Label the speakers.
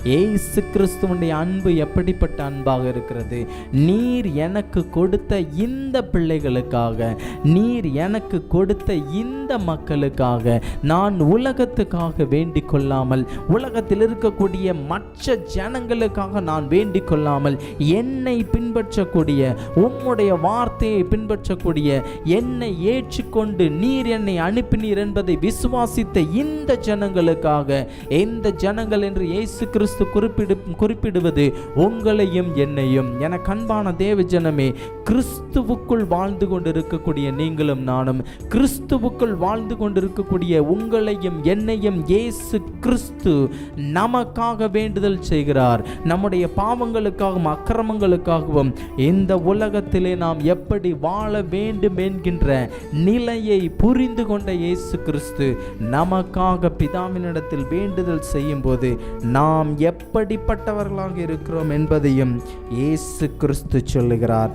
Speaker 1: இயேசு கிறிஸ்துவுடைய அன்பு எப்படிப்பட்ட அன்பாக இருக்கிறது? நீர் எனக்கு கொடுத்த இந்த பிள்ளைகளுக்காக, நீர் எனக்கு கொடுத்த இந்த மக்களுக்காக, நான் உலகத்துக்காக வேண்டிக் கொள்ளாமல், உலகத்தில் இருக்கக்கூடிய மற்ற ஜனங்களுக்காக நான் வேண்டிக் கொள்ளாமல், என்னை பின்பற்றக்கூடிய, உம்முடைய வார்த்தையை பின்பற்றக்கூடிய, என்னை ஏற்றுக்கொண்டு நீர் என்னை அனுப்பினீர் என்பதை விசுவாசித்த இந்த ஜனங்களுக்காக, எந்த ஜனங்கள் என்று இயேசு கிறிஸ்து குறிப்பிடுவது உங்களையும் என்னையும். என அன்பான தேவ ஜனமே, கிறிஸ்துவுக்குள் வாழ்ந்து கொண்டிருக்கக்கூடிய நீங்களும் நானும், கிறிஸ்துவுக்குள் வாழ்ந்து கொண்டிருக்கக்கூடிய உங்களையும் என்னையும் இயேசு கிறிஸ்து நமக்காக வேண்டுதல் செய்கிறார். நம்முடைய பாவங்களுக்காகவும் அக்கிரமங்களுக்காகவும் இந்த உலகத்திலே நாம் எப்படி வாழ வேண்டும் என்கின்ற நிலையை புரிந்து கொண்ட இயேசு கிறிஸ்து நமக்காக பிதாவினிடத்தில் வேண்டுதல் செய்யும் போது நாம் எப்படிப்பட்டவர்களாக இருக்கிறோம் என்பதையும் இயேசு கிறிஸ்து சொல்லுகிறார்.